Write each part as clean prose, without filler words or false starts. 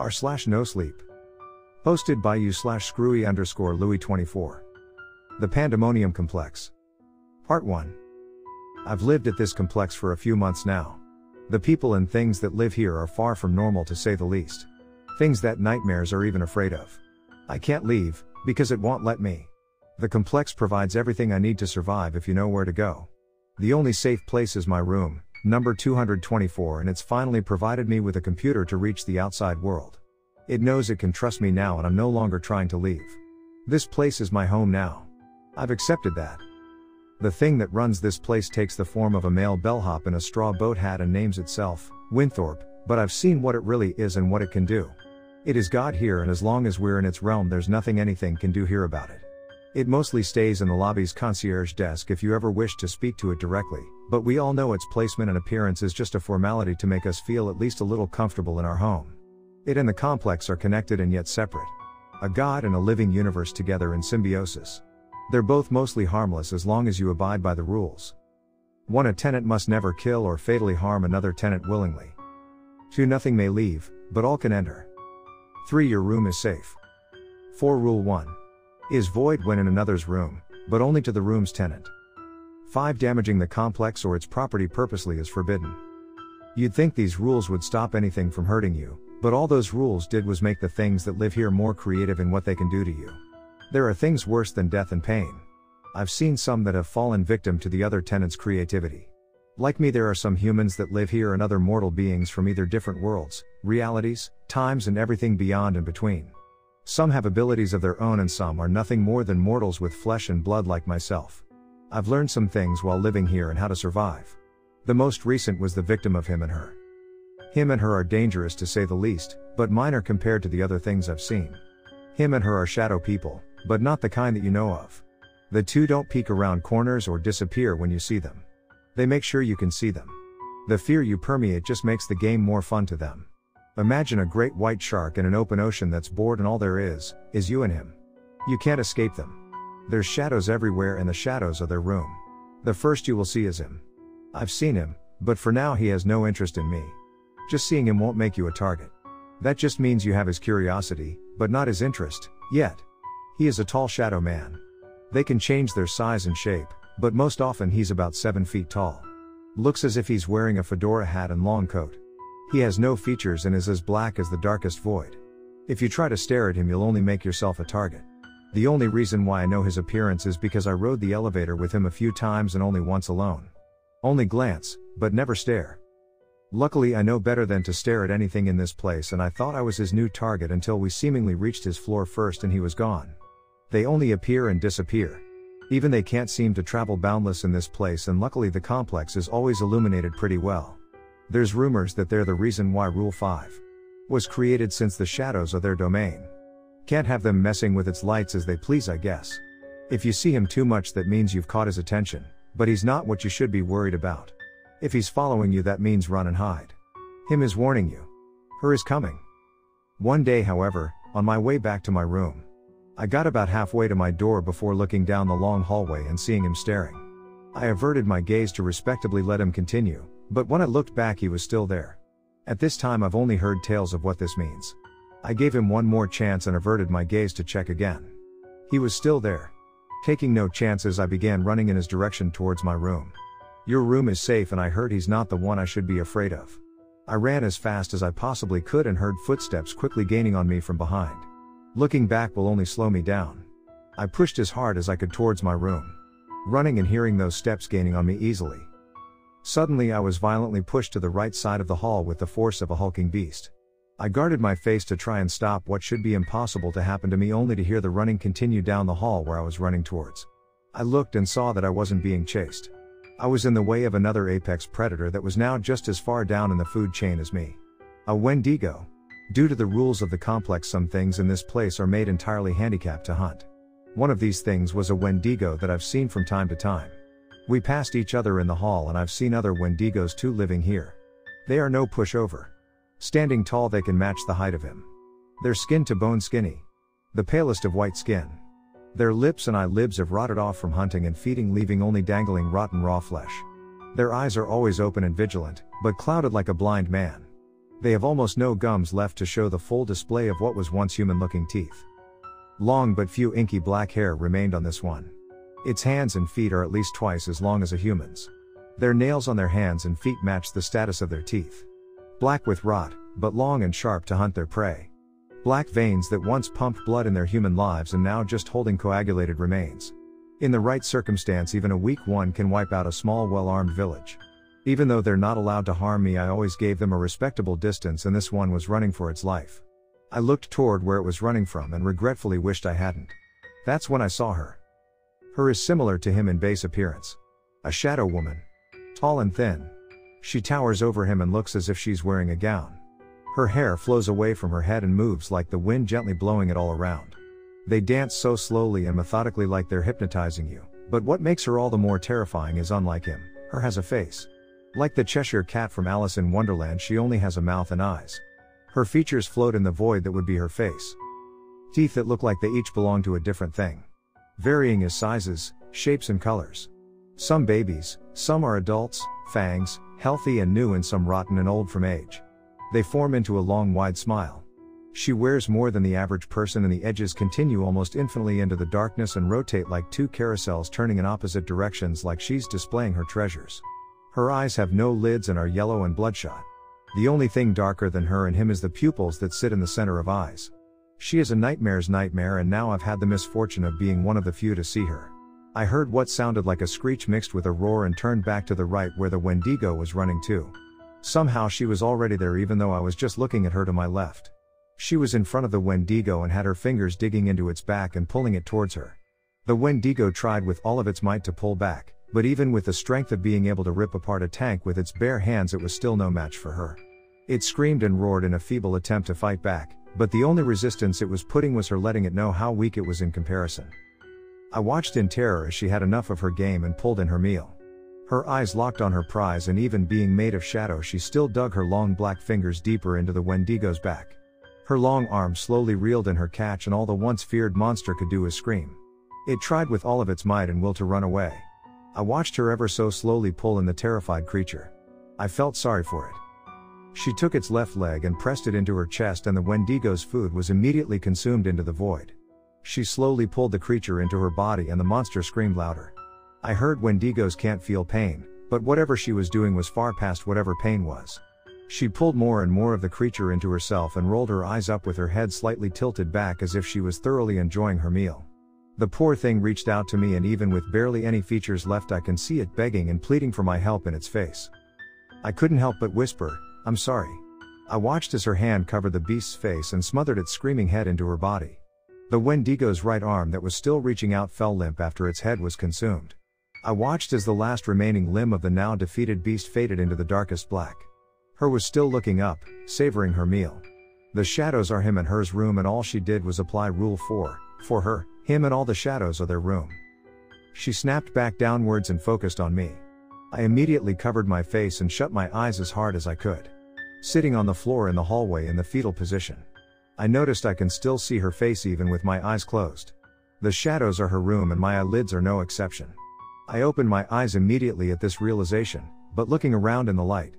r/nosleep. Hosted by you/screwy_Louis24. The Pandemonium Complex. Part 1. I've lived at this complex for a few months now. The people and things that live here are far from normal, to say the least. Things that nightmares are even afraid of. I can't leave, because it won't let me. The complex provides everything I need to survive if you know where to go. The only safe place is my room, number 224, and it's finally provided me with a computer to reach the outside world. It knows it can trust me now, and I'm no longer trying to leave. This place is my home now. I've accepted that. The thing that runs this place takes the form of a male bellhop in a straw boat hat and names itself Winthorpe, but I've seen what it really is and what it can do. It is God here, and as long as we're in its realm, there's nothing anything can do here about it. It mostly stays in the lobby's concierge desk if you ever wish to speak to it directly, but we all know its placement and appearance is just a formality to make us feel at least a little comfortable in our home. It and the complex are connected and yet separate. A God and a living universe together in symbiosis. They're both mostly harmless as long as you abide by the rules. 1. A tenant must never kill or fatally harm another tenant willingly. 2. Nothing may leave, but all can enter. 3. Your room is safe. 4. Rule 1. Is void when in another's room, but only to the room's tenant. 5. Damaging the complex or its property purposely is forbidden. You'd think these rules would stop anything from hurting you, but all those rules did was make the things that live here more creative in what they can do to you. There are things worse than death and pain. I've seen some that have fallen victim to the other tenants' creativity. Like me, there are some humans that live here and other mortal beings from either different worlds, realities, times, and everything beyond and between. Some have abilities of their own and some are nothing more than mortals with flesh and blood like myself. I've learned some things while living here and how to survive. The most recent was the victim of him and her. Him and her are dangerous to say the least, but minor compared to the other things I've seen. Him and her are shadow people, but not the kind that you know of. The two don't peek around corners or disappear when you see them. They make sure you can see them. The fear you permeate just makes the game more fun to them. Imagine a great white shark in an open ocean that's bored and all there is you and him. You can't escape them. There's shadows everywhere and the shadows are their room. The first you will see is him. I've seen him, but for now he has no interest in me. Just seeing him won't make you a target. That just means you have his curiosity, but not his interest, yet. He is a tall shadow man. They can change their size and shape, but most often he's about 7 feet tall. Looks as if he's wearing a fedora hat and long coat. He has no features and is as black as the darkest void. If you try to stare at him, you'll only make yourself a target. The only reason why I know his appearance is because I rode the elevator with him a few times and only once alone. Only glance, but never stare. Luckily, I know better than to stare at anything in this place, and I thought I was his new target until we seemingly reached his floor first and he was gone. They only appear and disappear. Even they can't seem to travel boundless in this place, and luckily the complex is always illuminated pretty well. There's rumors that they're the reason why Rule 5 was created, since the shadows are their domain. Can't have them messing with its lights as they please, I guess. If you see him too much, that means you've caught his attention, but he's not what you should be worried about. If he's following you, that means run and hide. Him is warning you. Her is coming. One day, however, on my way back to my room, I got about halfway to my door before looking down the long hallway and seeing him staring. I averted my gaze to respectably let him continue, but when I looked back, he was still there. At this time, I've only heard tales of what this means. I gave him one more chance and averted my gaze to check again. He was still there. Taking no chances, I began running in his direction towards my room. Your room is safe, and I heard he's not the one I should be afraid of. I ran as fast as I possibly could and heard footsteps quickly gaining on me from behind. Looking back will only slow me down. I pushed as hard as I could towards my room, running and hearing those steps gaining on me easily. Suddenly I was violently pushed to the right side of the hall with the force of a hulking beast. I guarded my face to try and stop what should be impossible to happen to me, only to hear the running continue down the hall where I was running towards. I looked and saw that I wasn't being chased. I was in the way of another apex predator that was now just as far down in the food chain as me. A Wendigo. Due to the rules of the complex, some things in this place are made entirely handicapped to hunt. One of these things was a Wendigo that I've seen from time to time. We passed each other in the hall, and I've seen other Wendigos too living here. They are no pushover. Standing tall, they can match the height of him. They're skin to bone skinny. The palest of white skin. Their lips and eyelids have rotted off from hunting and feeding, leaving only dangling rotten raw flesh. Their eyes are always open and vigilant, but clouded like a blind man. They have almost no gums left to show the full display of what was once human-looking teeth. Long but few inky black hair remained on this one. Its hands and feet are at least twice as long as a human's. Their nails on their hands and feet match the status of their teeth. Black with rot, but long and sharp to hunt their prey. Black veins that once pumped blood in their human lives and now just holding coagulated remains. In the right circumstance, even a weak one can wipe out a small well-armed village. Even though they're not allowed to harm me, I always gave them a respectable distance, and this one was running for its life. I looked toward where it was running from and regretfully wished I hadn't. That's when I saw her. Her is similar to him in base appearance. A shadow woman. Tall and thin. She towers over him and looks as if she's wearing a gown. Her hair flows away from her head and moves like the wind, gently blowing it all around. They dance so slowly and methodically, like they're hypnotizing you, but what makes her all the more terrifying is, unlike him, her has a face. Like the Cheshire Cat from Alice in Wonderland, she only has a mouth and eyes. Her features float in the void that would be her face. Teeth that look like they each belong to a different thing. Varying as sizes, shapes and colors. Some babies, some are adults, fangs, healthy and new, and some rotten and old from age. They form into a long wide smile. She wears more than the average person, and the edges continue almost infinitely into the darkness and rotate like two carousels turning in opposite directions, like she's displaying her treasures. Her eyes have no lids and are yellow and bloodshot. The only thing darker than her and him is the pupils that sit in the center of eyes. She is a nightmare's nightmare, and now I've had the misfortune of being one of the few to see her. I heard what sounded like a screech mixed with a roar and turned back to the right where the Wendigo was running to. Somehow she was already there, even though I was just looking at her to my left. She was in front of the Wendigo and had her fingers digging into its back and pulling it towards her. The Wendigo tried with all of its might to pull back, but even with the strength of being able to rip apart a tank with its bare hands, it was still no match for her. It screamed and roared in a feeble attempt to fight back, but the only resistance it was putting was her letting it know how weak it was in comparison. I watched in terror as she had enough of her game and pulled in her meal. Her eyes locked on her prize, and even being made of shadow, she still dug her long black fingers deeper into the Wendigo's back. Her long arms slowly reeled in her catch, and all the once feared monster could do was scream. It tried with all of its might and will to run away. I watched her ever so slowly pull in the terrified creature. I felt sorry for it. She took its left leg and pressed it into her chest, and the Wendigo's food was immediately consumed into the void. She slowly pulled the creature into her body, and the monster screamed louder. I heard Wendigos can't feel pain, but whatever she was doing was far past whatever pain was. She pulled more and more of the creature into herself and rolled her eyes up with her head slightly tilted back as if she was thoroughly enjoying her meal. The poor thing reached out to me, and even with barely any features left, I can see it begging and pleading for my help in its face. I couldn't help but whisper, "I'm sorry." I watched as her hand covered the beast's face and smothered its screaming head into her body. The Wendigo's right arm that was still reaching out fell limp after its head was consumed. I watched as the last remaining limb of the now defeated beast faded into the darkest black. Her was still looking up, savoring her meal. The shadows are him and hers room, and all she did was apply Rule 4, for her, him and all the shadows are their room. She snapped back downwards and focused on me. I immediately covered my face and shut my eyes as hard as I could. Sitting on the floor in the hallway in the fetal position. I noticed I can still see her face even with my eyes closed. The shadows are her room, and my eyelids are no exception. I opened my eyes immediately at this realization, but looking around in the light,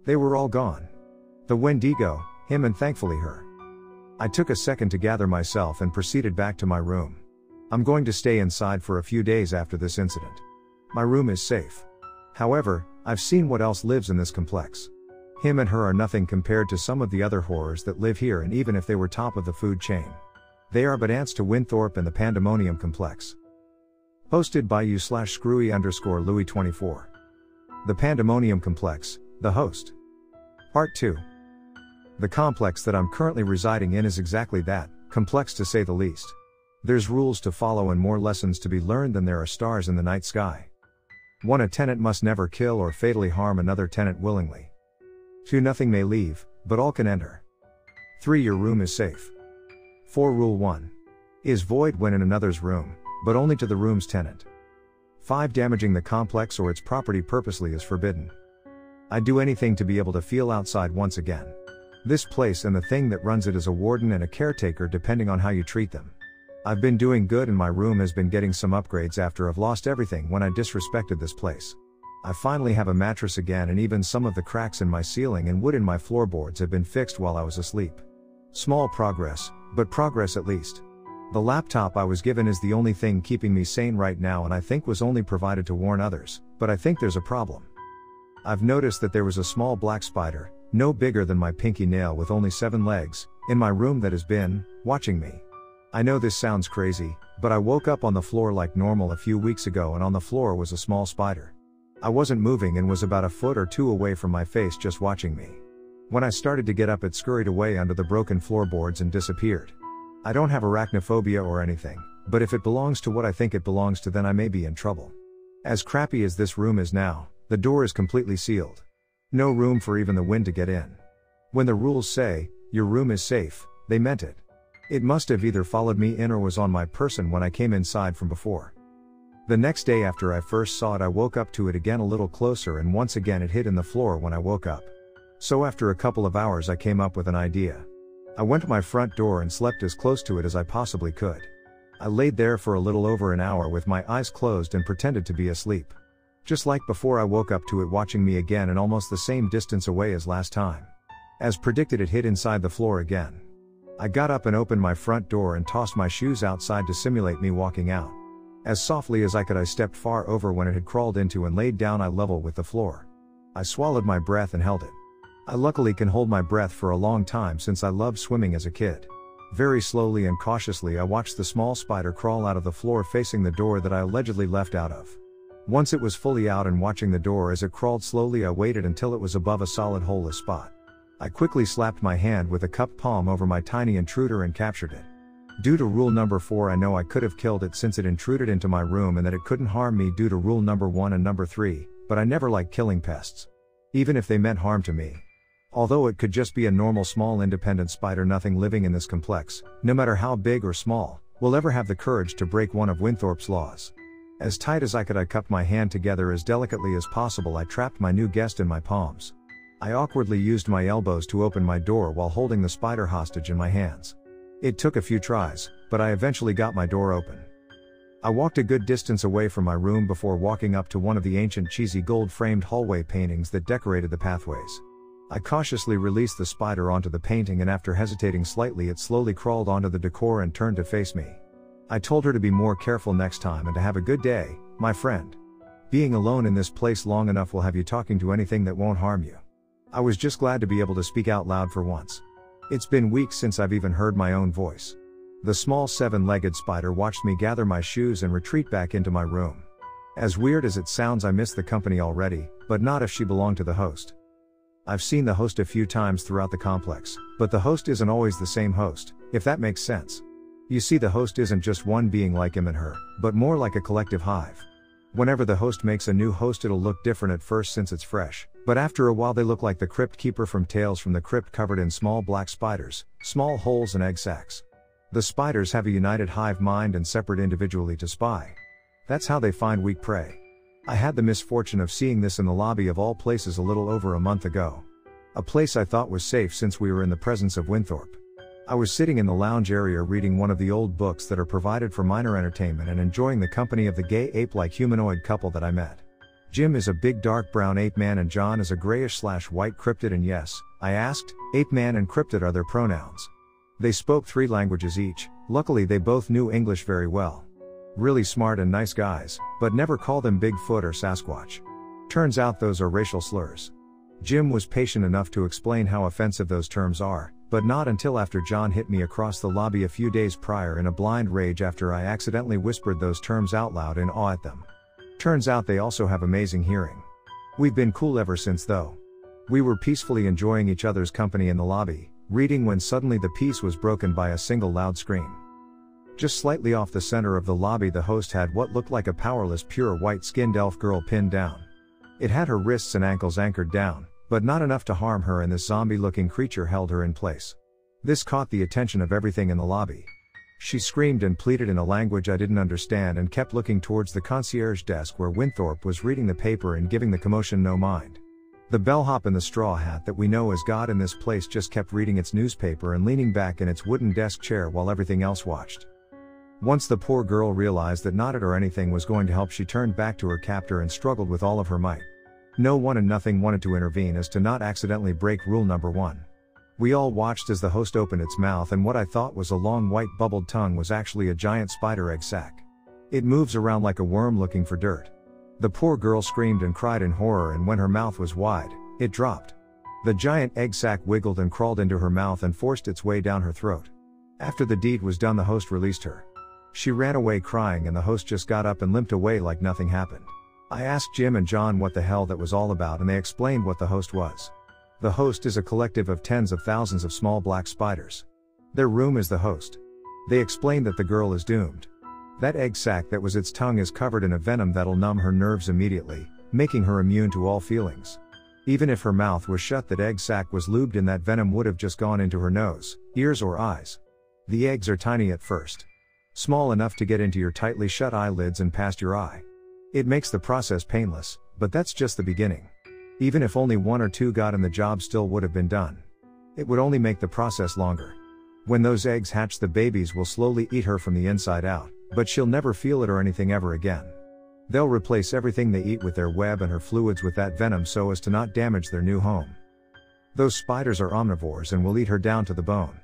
they were all gone. The Wendigo, him, and thankfully her. I took a second to gather myself and proceeded back to my room. I'm going to stay inside for a few days after this incident. My room is safe. However, I've seen what else lives in this complex. Him and her are nothing compared to some of the other horrors that live here, and even if they were top of the food chain, they are but ants to Winthorpe and the Pandemonium Complex. Posted by you/screwy_Louis24. The Pandemonium Complex, the host. Part 2. The complex that I'm currently residing in is exactly that, complex to say the least. There's rules to follow and more lessons to be learned than there are stars in the night sky. 1. A tenant must never kill or fatally harm another tenant willingly. 2. Nothing may leave, but all can enter. 3. Your room is safe. 4. Rule 1. Is void when in another's room, but only to the room's tenant. 5. Damaging the complex or its property purposely is forbidden. I'd do anything to be able to feel outside once again. This place and the thing that runs it is a warden and a caretaker depending on how you treat them. I've been doing good, and my room has been getting some upgrades after I've lost everything when I disrespected this place. I finally have a mattress again, and even some of the cracks in my ceiling and wood in my floorboards have been fixed while I was asleep. Small progress, but progress at least. The laptop I was given is the only thing keeping me sane right now, and I think was only provided to warn others, but I think there's a problem. I've noticed that there was a small black spider, no bigger than my pinky nail with only 7 legs, in my room that has been watching me. I know this sounds crazy, but I woke up on the floor like normal a few weeks ago, and on the floor was a small spider. I wasn't moving and was about a foot or 2 away from my face, just watching me. When I started to get up, it scurried away under the broken floorboards and disappeared. I don't have arachnophobia or anything, but if it belongs to what I think it belongs to, then I may be in trouble. As crappy as this room is now, the door is completely sealed. No room for even the wind to get in. When the rules say, your room is safe, they meant it. It must have either followed me in or was on my person when I came inside from before. The next day after I first saw it, I woke up to it again a little closer, and once again it hid in the floor when I woke up. So after a couple of hours I came up with an idea. I went to my front door and slept as close to it as I possibly could. I laid there for a little over an hour with my eyes closed and pretended to be asleep. Just like before, I woke up to it watching me again, and almost the same distance away as last time. As predicted, it hid inside the floor again. I got up and opened my front door and tossed my shoes outside to simulate me walking out. As softly as I could, I stepped far over when it had crawled into and laid down eye level with the floor. I swallowed my breath and held it. I luckily can hold my breath for a long time since I loved swimming as a kid. Very slowly and cautiously I watched the small spider crawl out of the floor facing the door that I allegedly left out of. Once it was fully out and watching the door as it crawled slowly, I waited until it was above a solid holeless spot. I quickly slapped my hand with a cupped palm over my tiny intruder and captured it. Due to rule number 4, I know I could have killed it since it intruded into my room, and that it couldn't harm me due to rule number 1 and number 3, but I never liked killing pests. Even if they meant harm to me. Although it could just be a normal small independent spider, nothing living in this complex, no matter how big or small, will ever have the courage to break one of Winthorpe's laws. As tight as I could, I cupped my hand together as delicately as possible. I trapped my new guest in my palms. I awkwardly used my elbows to open my door while holding the spider hostage in my hands. It took a few tries, but I eventually got my door open. I walked a good distance away from my room before walking up to one of the ancient cheesy gold-framed hallway paintings that decorated the pathways. I cautiously released the spider onto the painting, and after hesitating slightly, it slowly crawled onto the decor and turned to face me. I told her to be more careful next time and to have a good day, my friend. Being alone in this place long enough will have you talking to anything that won't harm you. I was just glad to be able to speak out loud for once. It's been weeks since I've even heard my own voice. The small 7-legged spider watched me gather my shoes and retreat back into my room. As weird as it sounds, I miss the company already, but not if she belonged to the host. I've seen the host a few times throughout the complex, but the host isn't always the same host, if that makes sense. You see, the host isn't just one being like him and her, but more like a collective hive. Whenever the host makes a new host, it'll look different at first since it's fresh, but after a while they look like the crypt keeper from Tales from the Crypt, covered in small black spiders, small holes and egg sacs. The spiders have a united hive mind and separate individually to spy. That's how they find weak prey. I had the misfortune of seeing this in the lobby of all places a little over a month ago. A place I thought was safe since we were in the presence of Winthorpe. I was sitting in the lounge area reading one of the old books that are provided for minor entertainment and enjoying the company of the gay ape-like humanoid couple that I met. Jim is a big dark brown ape man and John is a grayish/white cryptid, and yes, I asked, ape man and cryptid are their pronouns. They spoke 3 languages each. Luckily they both knew English very well. Really smart and nice guys, but never call them Bigfoot or Sasquatch. Turns out those are racial slurs. Jim was patient enough to explain how offensive those terms are, but not until after John hit me across the lobby a few days prior in a blind rage after I accidentally whispered those terms out loud in awe at them. Turns out they also have amazing hearing. We've been cool ever since though. We were peacefully enjoying each other's company in the lobby, reading, when suddenly the peace was broken by a single loud scream. Just slightly off the center of the lobby, the host had what looked like a powerless pure white-skinned elf girl pinned down. It had her wrists and ankles anchored down, but not enough to harm her, and this zombie-looking creature held her in place. This caught the attention of everything in the lobby. She screamed and pleaded in a language I didn't understand and kept looking towards the concierge desk where Winthorpe was reading the paper and giving the commotion no mind. The bellhop in the straw hat that we know as God in this place just kept reading its newspaper and leaning back in its wooden desk chair while everything else watched. Once the poor girl realized that not it or anything was going to help, she turned back to her captor and struggled with all of her might. No one and nothing wanted to intervene as to not accidentally break rule number 1. We all watched as the host opened its mouth, and what I thought was a long white bubbled tongue was actually a giant spider egg sac. It moves around like a worm looking for dirt. The poor girl screamed and cried in horror, and when her mouth was wide, it dropped. The giant egg sac wiggled and crawled into her mouth and forced its way down her throat. After the deed was done, the host released her. She ran away crying, and the host just got up and limped away like nothing happened. I asked Jim and John what the hell that was all about, and they explained what the host was. The host is a collective of tens of thousands of small black spiders. Their room is the host. They explained that the girl is doomed. That egg sac that was its tongue is covered in a venom that'll numb her nerves immediately, making her immune to all feelings. Even if her mouth was shut, that egg sac was lubed, and that venom would have just gone into her nose, ears or eyes. The eggs are tiny at first. Small enough to get into your tightly shut eyelids and past your eye. It makes the process painless, but that's just the beginning. Even if only 1 or 2 got in, the job still would have been done. It would only make the process longer. When those eggs hatch, the babies will slowly eat her from the inside out, but she'll never feel it or anything ever again. They'll replace everything they eat with their web and her fluids with that venom so as to not damage their new home. Those spiders are omnivores and will eat her down to the bone.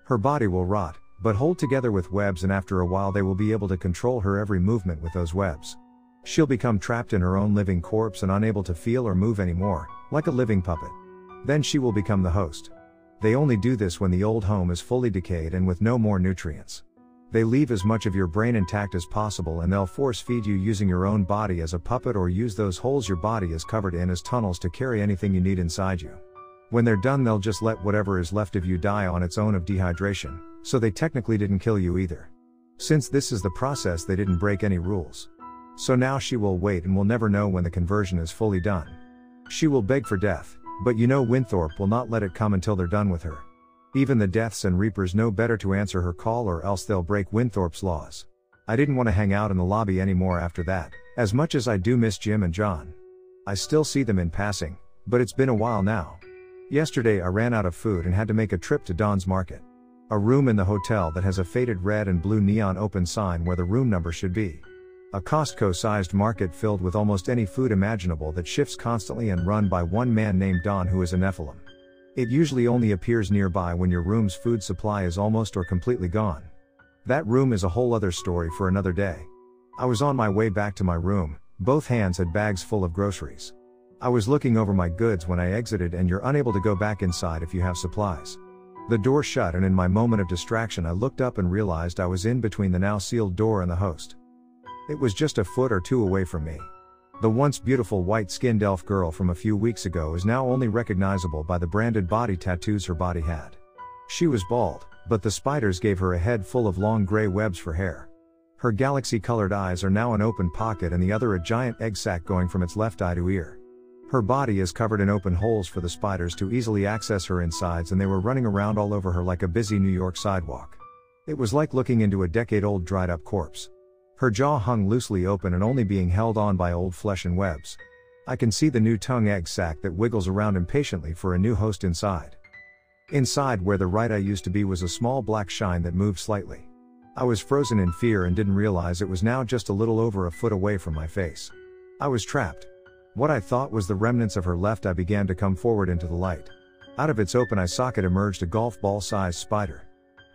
Her body will rot, but hold together with webs, and after a while they will be able to control her every movement with those webs. She'll become trapped in her own living corpse and unable to feel or move anymore, like a living puppet. Then she will become the host. They only do this when the old home is fully decayed and with no more nutrients. They leave as much of your brain intact as possible, and they'll force feed you using your own body as a puppet, or use those holes your body is covered in as tunnels to carry anything you need inside you. When they're done, they'll just let whatever is left of you die on its own of dehydration, so they technically didn't kill you either. Since this is the process, they didn't break any rules. So now she will wait and will never know when the conversion is fully done. She will beg for death, but Winthorpe will not let it come until they're done with her. Even the Deaths and Reapers know better to answer her call, or else they'll break Winthorpe's laws. I didn't want to hang out in the lobby anymore after that, as much as I do miss Jim and John. I still see them in passing, but it's been a while now. Yesterday I ran out of food and had to make a trip to Don's Market. A room in the hotel that has a faded red and blue neon open sign where the room number should be. A Costco-sized market filled with almost any food imaginable that shifts constantly and run by one man named Don, who is a Nephilim. It usually only appears nearby when your room's food supply is almost or completely gone. That room is a whole other story for another day. I was on my way back to my room, both hands had bags full of groceries. I was looking over my goods when I exited, and you're unable to go back inside if you have supplies. The door shut, and in my moment of distraction I looked up and realized I was in between the now sealed door and the host. It was just a foot or two away from me. The once beautiful white-skinned elf girl from a few weeks ago is now only recognizable by the branded body tattoos her body had. She was bald, but the spiders gave her a head full of long gray webs for hair. Her galaxy-colored eyes are now an open pocket, and the other a giant egg sac going from its left eye to ear. Her body is covered in open holes for the spiders to easily access her insides, and they were running around all over her like a busy New York sidewalk. It was like looking into a decade-old dried-up corpse. Her jaw hung loosely open and only being held on by old flesh and webs. I can see the new tongue egg sac that wiggles around impatiently for a new host inside. Inside where the right eye used to be was a small black shine that moved slightly. I was frozen in fear and didn't realize it was now just a little over a foot away from my face. I was trapped. What I thought was the remnants of her left eye began to come forward into the light. Out of its open eye socket emerged a golf ball-sized spider.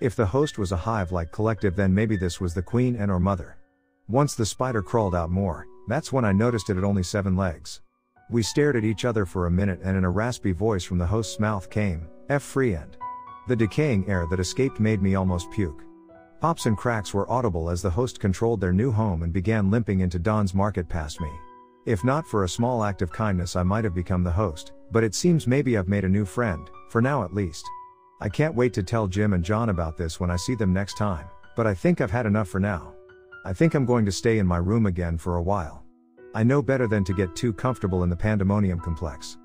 If the host was a hive-like collective, then maybe this was the queen and or mother. Once the spider crawled out more, that's when I noticed it had only 7 legs. We stared at each other for a minute, and in a raspy voice from the host's mouth came, "F free end." The decaying air that escaped made me almost puke. Pops and cracks were audible as the host controlled their new home and began limping into Don's Market past me. If not for a small act of kindness, I might have become the host, but it seems maybe I've made a new friend, for now at least. I can't wait to tell Jim and John about this when I see them next time, but I think I've had enough for now. I think I'm going to stay in my room again for a while. I know better than to get too comfortable in the Pandemonium Complex.